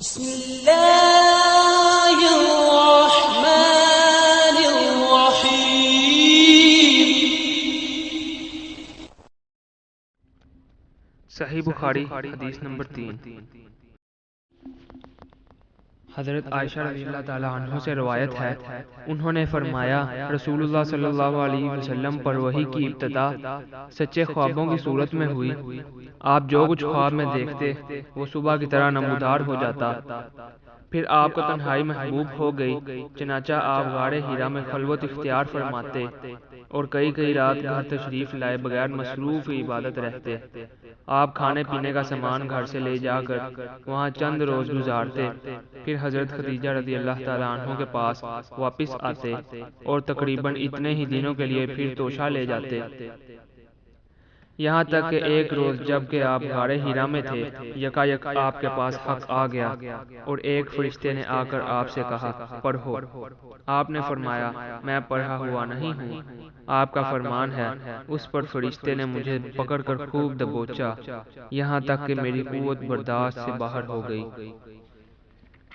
بسم اللہ الرحمن الرحیم۔ صحیح بخاری حدیث نمبر 3۔ حضرت عائشہ رضی اللہ تعالیٰ عنہ سے روایت ہے، انہوں نے فرمایا رسول اللہ صلی اللہ علیہ وسلم پر وحی کی ابتدا سچے خوابوں کی صورت میں ہوئی۔ آپ جو کچھ خواب میں دیکھتے وہ صبح کی طرح نمودار ہو جاتا، پھر آپ کو تنہائی محبوب ہو گئی، چنانچہ آپ غار ہیرا میں خلوت اختیار فرماتے اور کئی رات گھر تشریف لائے بغیر مصروف عبادت رہتے۔ آپ کھانے پینے کا سامان گھر سے لے جا کر وہاں چند روز گزارتے، پھر حضرت خدیجہ رضی اللہ تعالیٰ عنہ کے پاس واپس آتے اور تقریباً اتنے ہی دنوں کے لیے پھر توشہ لے جاتے، یہاں تک کہ ایک روز جب کہ آپ غار ہیرا میں تھے، یکایک آپ کے پاس حق آ گیا اور ایک فرشتے نے آ کر آپ سے کہا پڑھو۔ آپ نے فرمایا میں پڑھا ہوا نہیں ہوں، آپ کا فرمان ہے۔ اس پر فرشتے نے مجھے پکڑ کر خوب دبوچا، یہاں تک کہ میری قوت برداشت سے باہر ہو گئی،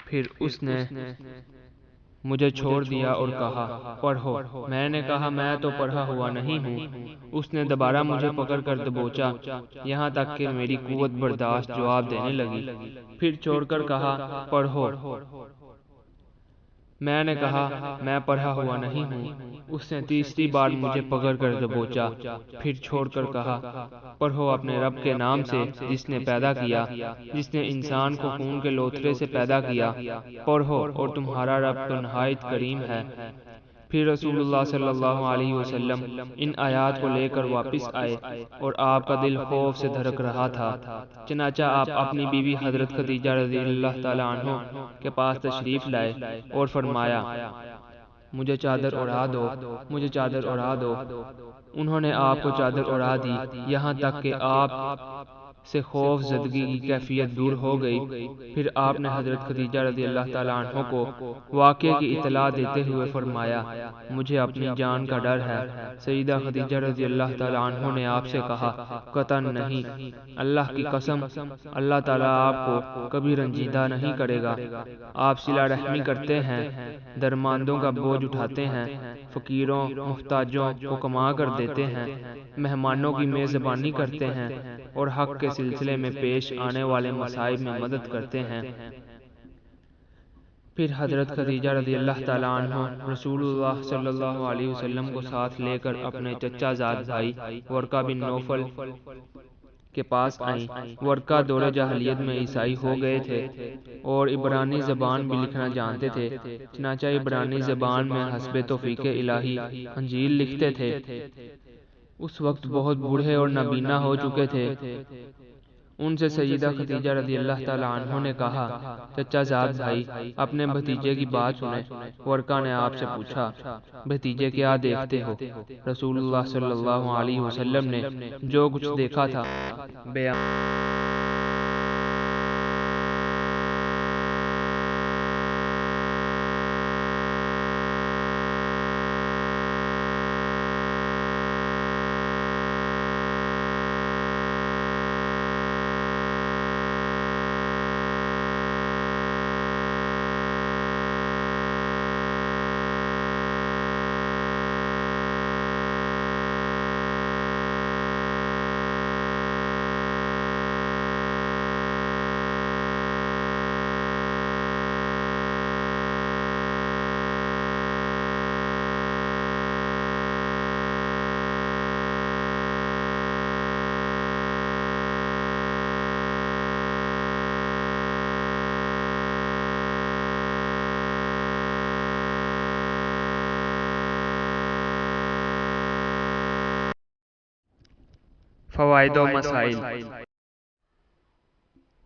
پھر اس نے مجھے چھوڑ دیا اور کہا پڑھو۔ میں نے کہا میں تو پڑھا ہوا نہیں ہوں۔ اس نے دوبارہ مجھے پکڑ کر دبوچا، یہاں تک کہ میری قوت برداشت جواب دینے لگی، پھر چھوڑ کر کہا پڑھو۔ میں نے کہا میں پڑھا ہوا نہیں ہوں۔ اس نے تیسری بار مجھے پکڑ کر دبوچا، پھر چھوڑ کر کہا پڑھو اپنے رب کے نام سے جس نے پیدا کیا، جس نے انسان کو خون کے لوتھڑے سے پیدا کیا، پڑھو اور تمہارا رب تو نہایت کریم ہے۔ پھر رسول اللہ صلی اللہ علیہ وسلم ان آیات کو لے کر واپس آئے اور آپ کا دل خوف سے دھڑک رہا تھا، چنانچہ آپ اپنی بیوی حضرت خدیجہ رضی اللہ تعالیٰ عنہ کے پاس تشریف لائے اور فرمایا مجھے چادر اڑا دو، مجھے چادر اڑا دو۔ انہوں نے آپ کو چادر اڑا دی، یہاں تک کہ آپ سے خوف زدگی کی کیفیت دور ہو گئی۔ پھر آپ نے حضرت خدیجہ رضی اللہ تعالیٰ عنہ کو واقعے کی اطلاع دیتے ہوئے فرمایا مجھے اپنی جان کا ڈر ہے۔ سیدہ خدیجہ رضی اللہ تعالیٰ عنہ نے آپ سے کہا قطعاً نہیں، اللہ کی قسم اللہ تعالیٰ آپ کو کبھی رنجیدہ نہیں کرے گا۔ آپ صلہ رحمی کرتے ہیں، درماندوں کا بوجھ اٹھاتے ہیں، فقیروں محتاجوں کو کما کر دیتے ہیں، مہمانوں کی میزبانی کرتے ہیں اور حق کے سلسلے میں پیش آنے والے مصائب میں مدد کرتے ہیں۔ پھر حضرت خدیجہ رضی اللہ تعالیٰ عنہ رسول اللہ صلی اللہ علیہ وسلم کو ساتھ لے کر اپنے چچا زاد بھائی ورقہ بن نوفل کے پاس آئیں۔ ورقہ دور جاہلیت میں عیسائی ہو گئے تھے اور عبرانی زبان بھی لکھنا جانتے تھے، چنانچہ عبرانی زبان میں حسب توفیق الہی انجیل لکھتے تھے۔ اس وقت بہت بوڑھے اور نابینا ہو چکے تھے۔ ان سے سیدہ خدیجہ رضی اللہ تعالیٰ عنہ نے کہا چچا زاد بھائی اپنے بھتیجے کی بات سنیں۔ ورقہ نے آپ سے پوچھا بھتیجے کیا دیکھتے ہو؟ رسول اللہ صلی اللہ علیہ وسلم نے جو کچھ دیکھا تھا بیان فوائد و مسائل۔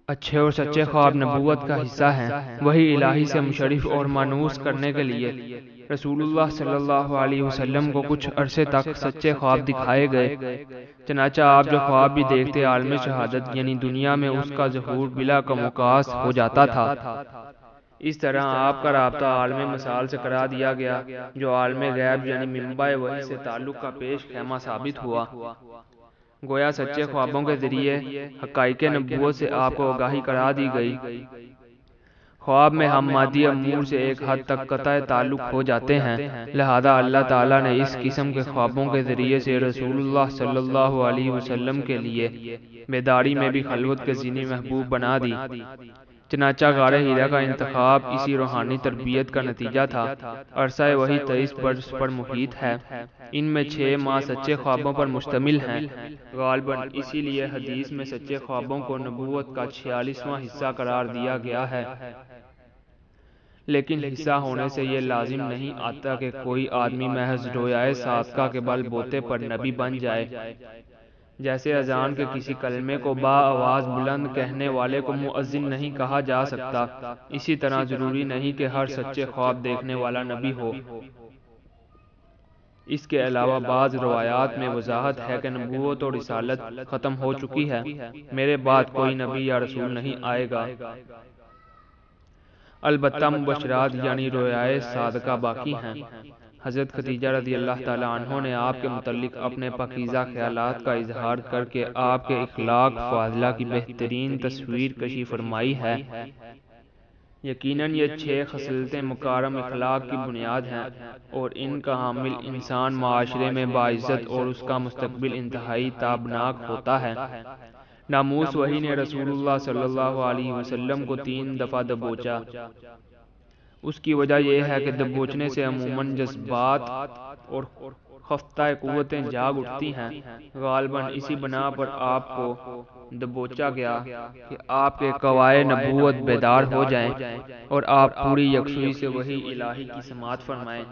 اچھے اور سچے خواب نبوت کا حصہ ہیں، وحی الہی سے مشرف اور مانوس کرنے کے لیے رسول اللہ صلی اللہ علیہ وسلم کو کچھ عرصے تک سچے خواب دکھائے گئے، چنانچہ آپ جو خواب بھی دیکھتے عالم شہادت یعنی دنیا میں اس کا ظہور بلا کموکاس ہو جاتا تھا۔ اس طرح آپ کا رابطہ عالم مثال سے کرا دیا گیا جو عالم غیب یعنی منبع وحی سے تعلق کا پیش خیمہ ثابت ہوا۔ گویا سچے خوابوں کے ذریعے حقائق نبوت سے آپ کو آگاہی کرا دی گئی۔ خواب میں ہم مادی امور سے ایک حد تک قطع تعلق ہو جاتے ہیں، لہذا اللہ تعالیٰ نے اس قسم کے خوابوں کے ذریعے سے رسول اللہ صلی اللہ علیہ وسلم کے لیے بیداری میں بھی خلوت کے زینی محبوب بنا دی۔ چنانچہ غار حرا کا انتخاب اسی روحانی تربیت کا نتیجہ تھا۔ عرصہ وحی 23 برس پر محیط ہے، ان میں 6 ماہ سچے خوابوں پر مشتمل ہیں۔ غالباً اسی لیے حدیث میں سچے خوابوں کو نبوت کا 46واں حصہ قرار دیا گیا ہے، لیکن حصہ ہونے سے یہ لازم نہیں آتا کہ کوئی آدمی محض رویائے صادقہ کے بل بوتے پر نبی بن جائے۔ جیسے اذان کے کسی کلمے کو با آواز بلند کہنے والے کو مؤذن نہیں کہا جا سکتا، اسی طرح ضروری نہیں کہ ہر سچے خواب دیکھنے والا نبی ہو۔ اس کے علاوہ بعض روایات میں وضاحت ہے کہ نبوت اور رسالت ختم ہو چکی ہے، میرے بعد کوئی نبی یا رسول نہیں آئے گا۔ البتہ مبشرات یعنی رویائے صادقہ باقی ہیں۔ حضرت خدیجہ رضی اللہ تعالیٰ عنہ نے آپ کے متعلق اپنے پاکیزہ خیالات کا اظہار کر کے آپ کے اخلاق فاضلہ کی بہترین تصویر کشی فرمائی ہے۔ یقیناً یہ 6 خصلتیں مکارم اخلاق کی بنیاد ہیں، اور ان کا حامل انسان معاشرے میں باعزت اور اس کا مستقبل انتہائی تابناک ہوتا ہے۔ ناموس وحی نے رسول اللہ صلی اللہ علیہ وسلم کو 3 دفعہ دبوچا۔ اس کی وجہ یہ ہے کہ دبوچنے سے عموماً جذبات اور خفتہ قوتیں جاگ اٹھتی ہیں۔ غالباً اسی بنا پر آپ کو دبوچا گیا کہ آپ کے کوائے نبوت بیدار ہو جائیں اور آپ پوری یکسوئی سے وحی الہی کی سماعت فرمائیں،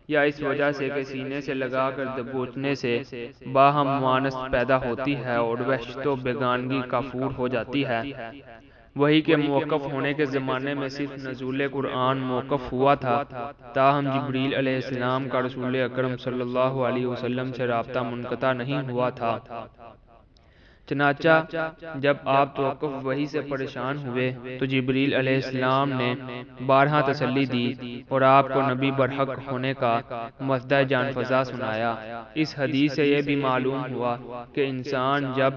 یا اس وجہ سے کہ سینے سے لگا کر دبوچنے سے باہم موانست پیدا ہوتی ہے اور وحشت و بیگانگی کافور ہو جاتی ہے۔ وحی کے موقف ہونے کے زمانے میں صرف نزول قرآن موقف ہوا تھا، تاہم جبریل علیہ السلام کا رسول اکرم صلی اللہ علیہ وسلم سے رابطہ منقطع نہیں ہوا تھا۔ چنانچہ جب آپ توقف وحی سے پریشان ہوئے تو جبریل علیہ السلام نے بارہا تسلی دی اور آپ کو نبی برحق ہونے کا مزدہ جان فزا سنایا۔ اس حدیث سے یہ بھی معلوم ہوا کہ انسان جب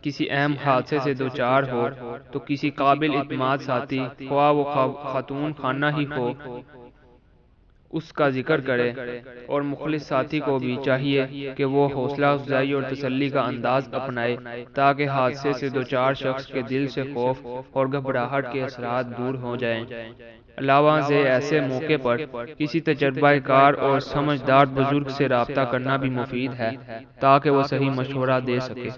کسی اہم حادثے سے دوچار ہو تو کسی قابل اعتماد ساتھی، خواہ وہ خاتون خانہ ہی ہو، اس کا ذکر کرے، اور مخلص ساتھی کو بھی چاہیے کہ وہ حوصلہ افزائی اور تسلی کا انداز اپنائے تاکہ حادثے سے دوچار شخص کے دل سے خوف اور گھبراہٹ کے اثرات دور ہو جائیں۔ علاوہ ازیں ایسے موقع پر کسی تجربہ کار اور سمجھدار بزرگ سے رابطہ کرنا بھی مفید ہے تاکہ وہ صحیح مشورہ دے سکے۔